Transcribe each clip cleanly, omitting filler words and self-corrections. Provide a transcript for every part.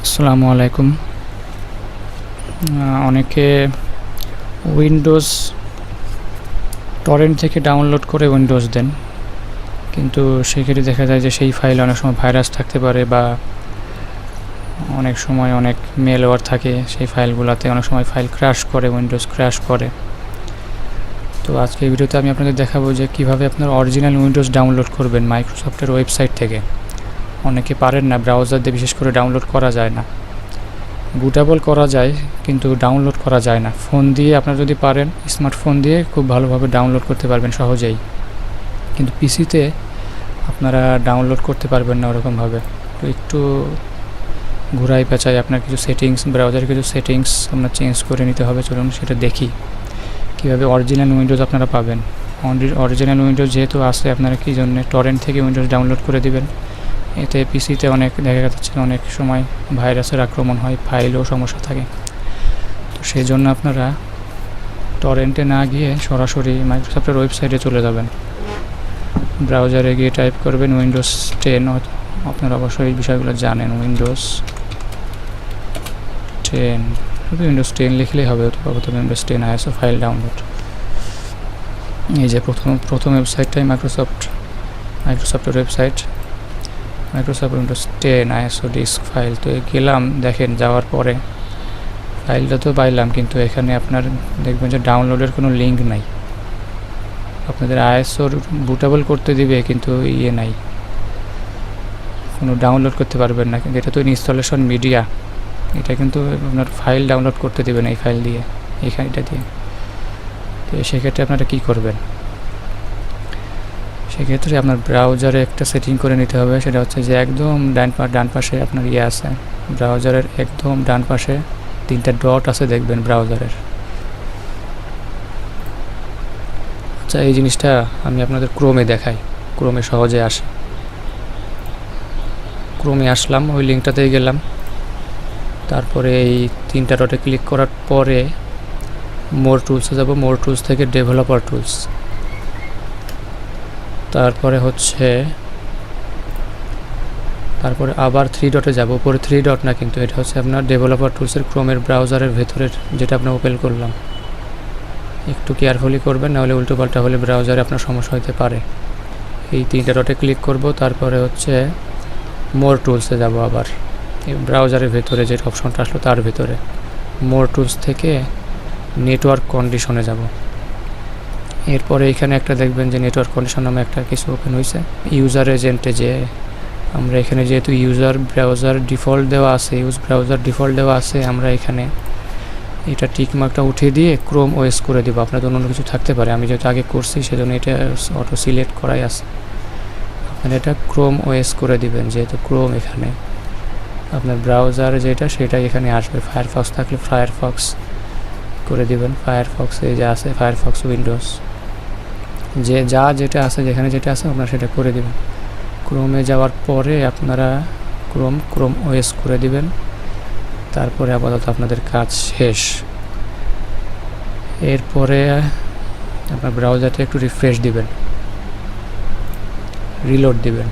আসসালামু আলাইকুম। অনেকে উইন্ডোজ টরেন্ট থেকে ডাউনলোড করে উইন্ডোজ দেন, কিন্তু সেক্ষেত্রে দেখা যায় যে সেই ফাইলে অনেক সময় ভাইরাস থাকতে পারে বা অনেক সময় অনেক মেলওয়্যার থাকে। সেই ফাইলগুলোতে অনেক সময় ফাইল ক্র্যাশ করে, উইন্ডোজ ক্র্যাশ করে। তো আজকে এই ভিডিওতে আমি আপনাদের দেখাবো যে কীভাবে আপনার অরিজিনাল উইন্ডোজ ডাউনলোড করবেন মাইক্রোসফটের ওয়েবসাইট থেকে। অনেকে পারেন না, ব্রাউজার দিয়ে বিশেষ করে ডাউনলোড করা যায় না। বুটেবল করা যায় কিন্তু ডাউনলোড করা যায় না। ফোন দিয়ে আপনারা যদি পারেন, স্মার্টফোন দিয়ে খুব ভালোভাবে ডাউনলোড করতে পারবেন সহজেই, কিন্তু পিসিতে আপনারা ডাউনলোড করতে পারবেন না ওরকমভাবে। তো একটু ঘুরাই পেঁচাই আপনার কিছু সেটিংস, ব্রাউজারের কিছু সেটিংস আপনার চেঞ্জ করে নিতে হবে। চলুন সেটা দেখি কীভাবে অরিজিনাল উইন্ডোজ আপনারা পাবেন। অরিজিনাল উইন্ডোজ যেহেতু আসে, আপনারা কী জন্য টরেন্ট থেকে উইন্ডোজ ডাউনলোড করে দিবেন। এতে পিসিতে অনেক দেখা যাচ্ছে অনেক সময় ভাইরাসের আক্রমণ হয়, ফাইলেও সমস্যা থাকে। তো সেই জন্য আপনারা টরেন্টে না গিয়ে সরাসরি মাইক্রোসফটের ওয়েবসাইটে চলে যাবেন। ব্রাউজারে গিয়ে টাইপ করবেন উইন্ডোজ 10। আপনারা অবশ্যই এই বিষয়গুলো জানেন। উইন্ডোজ 10, শুধু উইন্ডোজ 10 লিখলেই হবে। প্রথমে উইন্ডোজ 10 ISO ফাইল ডাউনলোড। এই যে প্রথম ওয়েবসাইটটাই মাইক্রোসফটের website, Microsoft Windows 10 ISO disk file. তো গেলাম, দেখেন যাওয়ার পরে ফাইলটা তো পাইলাম, কিন্তু এখানে আপনার দেখবেন যে ডাউনলোডের কোনো লিঙ্ক নাই। আপনাদের ISOর বুটেবল করতে দিবে, কিন্তু নাই, কোনো ডাউনলোড করতে পারবেন না। কিন্তু এটা তো ইনস্টলেশন মিডিয়া, এটা কিন্তু আপনার ফাইল ডাউনলোড করতে দেবে না এই ফাইল দিয়ে, এটা দিয়ে। তো সেক্ষেত্রে আপনারা কী করবেন? সেক্ষেত্রে আপনার ব্রাউজারে একটা সেটিং করে নিতে হবে। সেটা হচ্ছে যে একদম ডান পাশে আপনার আছে, ব্রাউজারের একদম ডান পাশে 3টা ডট আছে দেখবেন ব্রাউজারের। আচ্ছা, এই জিনিসটা আমি আপনাদের ক্রোমে দেখাই, ক্রোমে সহজে আসে। ক্রোমে আসলাম, ওই লিঙ্কটাতেই গেলাম। তারপরে এই 3টা ডটে ক্লিক করার পরে মোর টুলসে যাব। মোর টুলস থেকে ডেভেলপার টুলস, তারপরে আবার 3 ডটে যাব। উপরে 3 ডট না, কিন্তু এটা হচ্ছে আপনার ডেভেলপার টুলসের ক্রোমের ব্রাউজারের ভেতরের, যেটা আপনার ওপেন করলাম। একটু কেয়ারফুলি করবেন, নাহলে উল্টোপাল্টা হলে ব্রাউজারে আপনার সমস্যা হতে পারে। এই 3টা ডটে ক্লিক করব, তারপরে মোর টুলসে যাব। আবার এই ব্রাউজারের ভেতরে যে অপশনটা আসলো তার ভেতরে মোর টুলস থেকে নেটওয়ার্ক কন্ডিশনে যাব। এরপরে এখানে একটা দেখবেন যে নেটওয়ার্ক কন্ডিশন নামে একটা কিছু ওপেন হয়েছে। ইউজার এজেন্টে যে আমরা এখানে যেহেতু ব্রাউজার ডিফল্ট দেওয়া আছে, আমরা এখানে এটা টিকমার্কটা উঠিয়ে দিয়ে ক্রোম ওএস করে দেবো। আপনাদের অন্য কিছু থাকতে পারে, আমি যেহেতু আগে করছি সেজন্য এটা অটো সিলেক্ট করাই আছে। আপনারা এটা ক্রোম ওএস করে দিবেন, যেহেতু ক্রোম এখানে আপনার ব্রাউজার যেটা সেটাই এখানে আসবে। ফায়ারফক্স থাকলে ফায়ারফক্স করে দিবেন। ফায়ারফক্সে যা আছে, ফায়ারফক্স উইন্ডোজ যেটা আছে, যেখানে যেটা আছে আপনারা সেটা করে দিবেন। ক্রোমে যাওয়ার পরে আপনারা ক্রোম ওএস করে দিবেন। তারপরে আপাতত আপনাদের কাজ শেষ। এরপরে আপনার ব্রাউজারটা একটু রিফ্রেশ দিবেন, রিলোড দিবেন।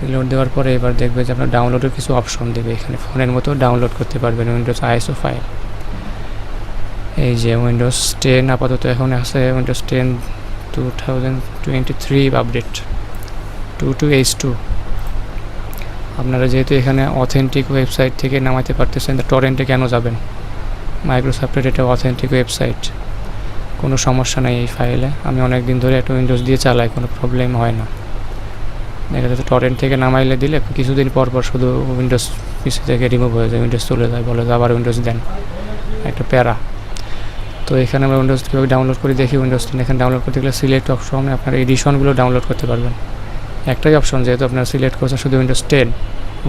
রিলোড দেওয়ার পরে এবার দেখবে যে আপনার ডাউনলোডের কিছু অপশন দেবে। এখানে ফোনের মতো ডাউনলোড করতে পারবেন উইন্ডোজ ISO ফাইল। এই যে উইন্ডোজ 10 আপাতত এখন আছে, উইন্ডোজ 10 2023 আপডেট 2.2H2। আপনারা যেহেতু এখানে অথেন্টিক ওয়েবসাইট থেকে নামাতে পারতেছেন, তা টরেন্টে কেন যাবেন? মাইক্রোসফটের এটা অথেন্টিক ওয়েবসাইট, কোনো সমস্যা নেই এই ফাইলে। আমি অনেক দিন ধরে একটা উইন্ডোজ দিয়ে চালাই, কোনো প্রবলেম হয় না। দেখা যাচ্ছে টরেন্ট থেকে নামাইলে দিলে কিছুদিন পর শুধু উইন্ডোজ পিসি থেকে রিমুভ হয়ে যায়, উইন্ডোজ চলে যায়, বলে যে আবার উইন্ডোজ দেন, একটা প্যারা। তো এখানে আমরা উইন্ডোজ কীভাবে ডাউনলোড করে দেখি। উইন্ডোজ 10 এখানে ডাউনলোড করতে গেলে সিলেক্ট অপশনে আপনার এডিশনগুলো ডাউনলোড করতে পারবেন। একটাই অপশন, যেহেতু আপনারা সিলেক্ট করছেন শুধু উইন্ডোজ 10,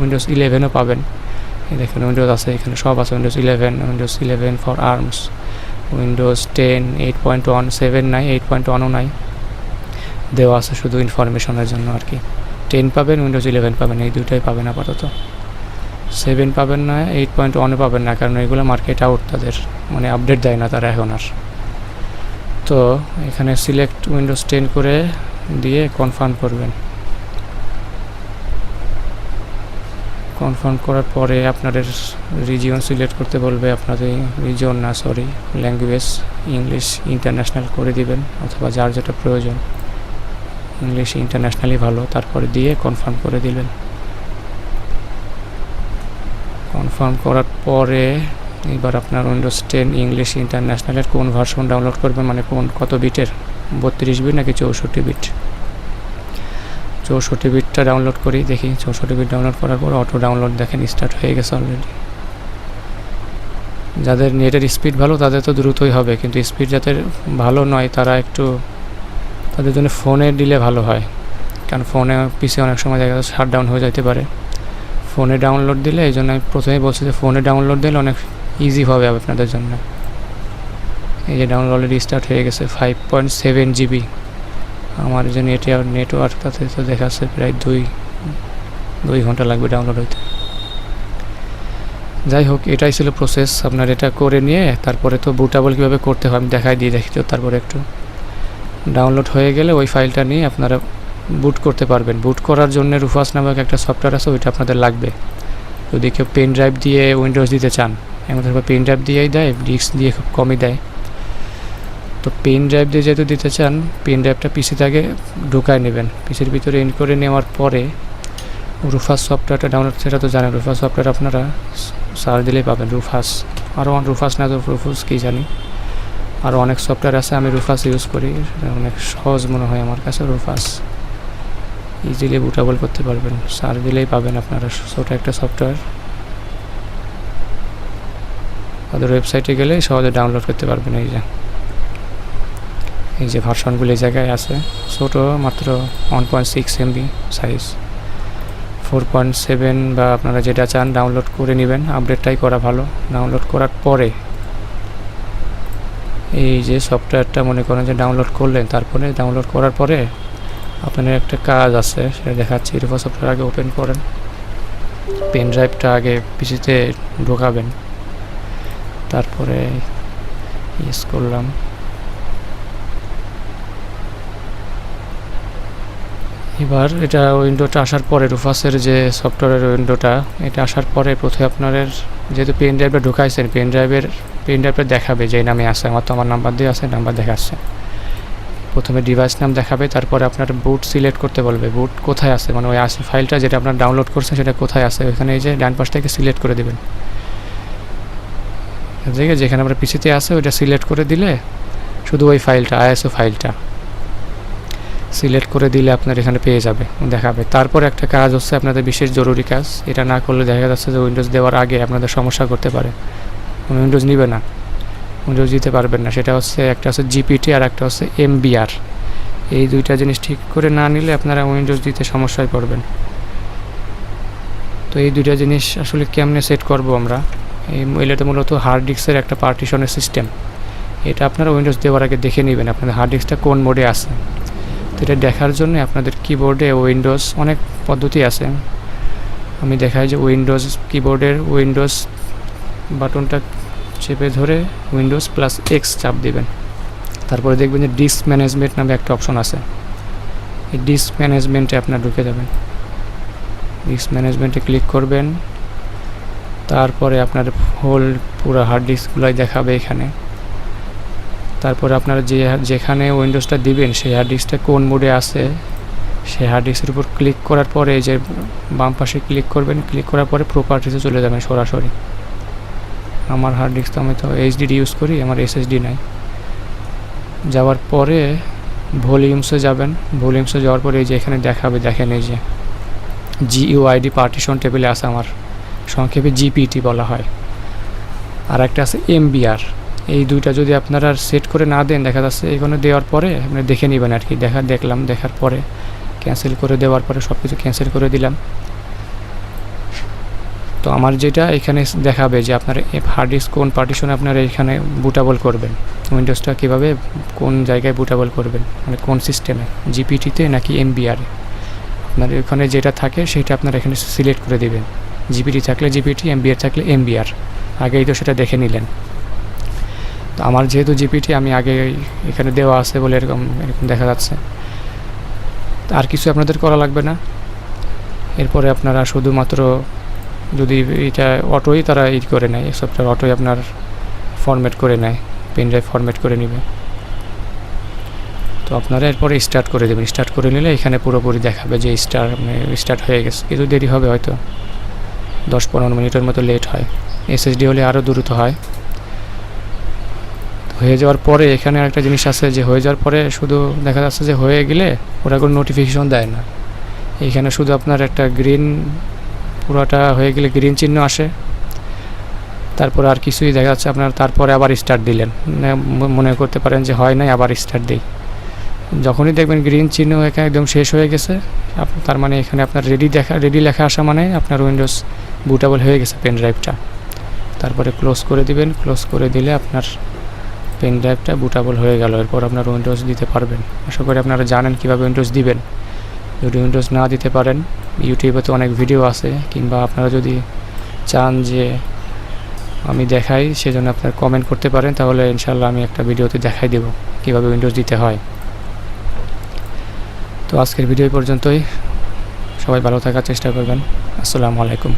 উইন্ডোজ 11ও পাবেন। দেখেন উইন্ডোজ আছে, এখানে সব আছে। উইন্ডোজ 11 ফর আর্মস, উইন্ডোজ 10 8.1, 7 নাই, 8.1ও নাই, দেওয়া আছে শুধু ইনফরমেশনের জন্য আর কি। 10 পাবেন, উইন্ডোজ 11 পাবেন, এই দুটাই পাবেন আপাতত। 7 পাবেন না, 8.1ও পাবেন না, কারণ এগুলো মার্কেট আউট, তাদের মানে আপডেট দেয় না তারা এখন আর। তো এখানে সিলেক্ট উইন্ডোজ 10 করে দিয়ে কনফার্ম করবেন। কনফার্ম করার পরে আপনাদের রিজিয়ন সিলেক্ট করতে বলবে, আপনাদের রিজিয়ন না সরি ল্যাঙ্গুয়েজ ইংলিশ ইন্টারন্যাশনাল করে দিবেন, অথবা যার যেটা প্রয়োজন ইংলিশ ইন্টারন্যাশনালি ভালো, তারপরে দিয়ে কনফার্ম করে দিলেন। কনফার্ম করার পরে এবার আপনার উইন্ডোজ 10 ইংলিশ ইন্টারন্যাশনালের কোন ভার্সন ডাউনলোড করবেন, মানে কত বিটের, 32 বিট নাকি 64 বিট। 64 বিটটা ডাউনলোড করি, দেখি 64 বিট ডাউনলোড করার পর অটো ডাউনলোড দেখেন স্টার্ট হয়ে গেছে অলরেডি। যাদের নেটের স্পিড ভালো তাদের তো দ্রুতই হবে, কিন্তু স্পিড যাদের ভালো নয় তারা একটু, তাদের জন্য ফোনে দিলে ভালো হয়, কারণ ফোনে পিসি অনেক সময় দেখা যাচ্ছে শাট ডাউন হয়ে যেতে পারে। ফোনে ডাউনলোড দিলে, এই জন্য আমি প্রথমেই বলছি যে ফোনে ডাউনলোড দিলে অনেক ইজি হবে আপনাদের জন্য। এই যে ডাউনলোড অলরেডি স্টার্ট হয়ে গেছে 5.7 জিবি। আমার যে নেটওয়ার্ক তাতে তো দেখাচ্ছে প্রায় দুই ঘন্টা লাগবে ডাউনলোড হইতে। যাই হোক, এটাই ছিল প্রসেস। আপনার এটা করে নিয়ে তারপরে তো বুটেবল কীভাবে করতে হয় আমি দেখাই দিয়ে দেখি তো। তারপরে একটু ডাউনলোড হয়ে গেলে ওই ফাইলটা নিয়ে আপনারা বুট করতে পারবেন। বুট করার জন্য রুফাস নামক একটা সফটওয়্যার আছে, ওইটা আপনাদের লাগবে। যদি কেউ পেন ড্রাইভ দিয়ে উইন্ডোজ দিতে চান, এমন পেন ড্রাইভ দিয়েই দেয়, ডিস্ক দিয়ে খুব কমই দেয়। তো পেন ড্রাইভ দিয়ে যেহেতু দিতে চান, পেন ড্রাইভটা পিসিতে আগে ঢুকায় নেবেন। পিসির ভিতরে ইন করে নেওয়ার পরে রুফাস সফটওয়্যারটা ডাউনলোড, সেটা তো জানেন, রুফাস সফটওয়্যার আপনারা সার্চ দিলেই পাবেন। রুফাস, আরও রুফাস না তো রুফাস কী জানি, আরও অনেক সফটওয়্যার আছে, আমি রুফাস ইউজ করি, অনেক সহজ মনে হয় আমার কাছে। রুফাস ইজিলি বুটেবল করতে পারবেন, সার্চ দিলেই পাবেন আপনারা। ছোটো একটা সফটওয়্যার, তাদের ওয়েবসাইটে গেলে সহজে ডাউনলোড করতে পারবেন। এই যে ভার্সনগুলি এই জায়গায় আছে, ছোটো মাত্র 1.6 MB সাইজ, 4.7 বা আপনারা যেটা চান ডাউনলোড করে নেবেন। আপডেটটাই করা ভালো। ডাউনলোড করার পরে এই যে সফটওয়্যারটা মনে করেন যে ডাউনলোড করলেন, তারপরে ডাউনলোড করার পরে আপনার একটা কাজ আছে, সেটা দেখাচ্ছি। রুফাস সফটওয়্যার আগে ওপেন করেন, পেন ড্রাইভটা আগে পিসিতে ঢোকাবেন, তারপরে ইউজ করলাম। এবার এটা উইন্ডোটা আসার পরে, রুফাসের যে সফটওয়্যারের উইন্ডোটা, এটা আসার পরে প্রথমে আপনাদের যেহেতু পেন ড্রাইভটা ঢুকাইছেন, পেন ড্রাইভটা দেখাবে যে নামে আছে। আমার তো আমার নাম্বার দিয়ে আছে, নাম্বার দেখাচ্ছে। প্রথমে ডিভাইস নাম দেখাবে, তারপরে আপনার বুট সিলেক্ট করতে বলবে। বুট কোথায় আছে, মানে ওই আছে ফাইলটা যেটা আপনার ডাউনলোড করছেন সেটা কোথায় আছে, ওইখানে এই যে ডান পাশ থেকে সিলেক্ট করে দেবেন। যেখানে আপনার পিসিতে আছে ওইটা সিলেক্ট করে দিলে শুধু ওই ফাইলটা, আইএসও ফাইলটা সিলেক্ট করে দিলে আপনার এখানে পেয়ে যাবে, দেখাবে। তারপর একটা কাজ হচ্ছে আপনাদের বিশেষ জরুরি কাজ, এটা না করলে দেখা যাচ্ছে যে উইন্ডোজ দেওয়ার আগে আপনাদের সমস্যা করতে পারে, উইন্ডোজ নিবে না, উইন্ডোজ দিতে পারবেন না। সেটা হচ্ছে একটা হচ্ছে জিপিটি আর একটা হচ্ছে এমবিআর। এই দুইটা জিনিস ঠিক করে না নিলে আপনারা উইন্ডোজ দিতে সমস্যায় পড়বেন। তো এই দুইটা জিনিস আসলে কেমনে সেট করব আমরা, এটা মূলত হার্ড ডিস্কের একটা পার্টিশনের সিস্টেম। এটা আপনারা উইন্ডোজ দেওয়ার আগে দেখে নেবেন আপনাদের হার্ড ডিস্কটা কোন মোডে আছে। তো এটা দেখার জন্য আপনাদের কিবোর্ডে উইন্ডোজ, অনেক পদ্ধতি আছে, আমি দেখাই যে উইন্ডোজ কিবোর্ডের উইন্ডোজ বাটনটা চেপে ধরে উইন্ডোজ +X চাপ দিবেন। তারপরে দেখবেন যে ডিস্ক ম্যানেজমেন্ট নামে একটা অপশন আছে, এই ডিস্ক ম্যানেজমেন্টে আপনার ঢুকে যাবেন। ডিস্ক ম্যানেজমেন্টে ক্লিক করবেন, তারপরে আপনার হোল পুরো হার্ড ডিস্কগুলোই দেখাবে এখানে। তারপরে আপনারা যেখানে উইন্ডোজটা দিবেন সেই হার্ড ডিস্কটা কোন মোডে আছে, সেই হার্ড ডিস্কের উপর ক্লিক করার পরে এই যে বাম পাশে ক্লিক করবেন, ক্লিক করার পরে প্রপার্টিসে চলে যাবেন সরাসরি। আমার হার্ড ডিস্ক তো আমি তো এইচডিডি ইউজ করি, আমার এসএসডি নাই। যাওয়ার পরে ভলিউমসে যাবেন, ভলিউমসে যাওয়ার পরে এই যে এখানে দেখাবে, দেখেন এই যে জিইউআইডি পার্টিশন টেবিলে আছে আমার, সংক্ষেপে জিপিটি বলা হয়। আর একটা আছে এমবিআর। এই দুইটা যদি আপনারা সেট করে না দেন, দেখা যাচ্ছে এখানে দেওয়ার পরে আপনি দেখে নেবেন আর কি। দেখার পরে ক্যান্সেল করে দেওয়ার পরে সব কিছু ক্যান্সেল করে দিলাম। তো আমার যেটা এখানে দেখাবে যে আপনার হার্ড ডিস্ক কোন পার্টিশনে আপনারা এখানে বুটেবল করবেন, উইন্ডোজটা কীভাবে কোন জায়গায় বুটেবল করবেন, মানে কোন সিস্টেমে, জিপিটিতে নাকি এমবিআরে। আপনার এখানে যেটা থাকে সেটা আপনারা এখানে সিলেক্ট করে দেবেন। জিপিটি থাকলে জিপিটি, এমবিআর থাকলে এমবিআর। আগেই তো সেটা দেখে নিলেন। তো আমার যেহেতু জিপিটি আমি আগে এখানে দেওয়া আছে বলে এরকম দেখা যাচ্ছে। আর কিছু আপনাদের করা লাগবে না। এরপরে আপনারা শুধুমাত্র যদি এটা অটোই তারা করে নেয়, সফটওয়্যার অটোই আপনার ফরম্যাট করে নেয়, পেন ড্রাইভ ফরম্যাট করে নেবে। তো আপনারা এরপরে স্টার্ট করে দেবেন। স্টার্ট করে নিলে এখানে পুরোপুরি দেখাবে যে স্টার্ট হয়ে গেছে। কিছু দেরি হবে, হয়তো 10-15 মিনিটের মতো লেট হয়। এসএসডি হলে আরও দ্রুত হয়। হয়ে যাওয়ার পরে এখানে আরেকটা জিনিস আছে যে হয়ে যাওয়ার পরে শুধু দেখা যাচ্ছে যে হয়ে গেলে ওরা কোনো নোটিফিকেশন দেয় না। এখানে শুধু আপনার একটা গ্রিন, পুরোটা হয়ে গেলে গ্রিন চিহ্ন আসে, তারপর আর কিছুই দেখা যাচ্ছে আপনার। তারপরে আবার স্টার্ট দিলেন, মনে করতে পারেন যে হয় নাই, আবার স্টার্ট দিই। যখনই দেখবেন গ্রিন চিহ্ন এখানে একদম শেষ হয়ে গেছে, তার মানে এখানে আপনার রেডি লেখা আসা মানে আপনার উইন্ডোজ বুটেবল হয়ে গেছে পেন ড্রাইভটা। তারপরে ক্লোজ করে দিবেন। ক্লোজ করে দিলে আপনার পেন ড্রাইভটা বুটেবল হয়ে গেল। এরপর আপনার উইন্ডোজ দিতে পারবেন। আশা করি আপনারা জানেন কীভাবে উইন্ডোজ দিবেন। যদি উইন্ডোজ না দিতে পারেন, ইউটিউবে তো অনেক ভিডিও আছে, কিংবা আপনারা যদি চান যে আমি দেখাই, সেজন্য আপনারা কমেন্ট করতে পারেন, তাহলে ইনশাল্লাহ আমি একটা ভিডিওতে দেখাই দেব কীভাবে উইন্ডোজ দিতে হয়। তো আজকের ভিডিও পর্যন্তই। সবাই ভালো থাকার চেষ্টা করবেন। আসসালামু আলাইকুম।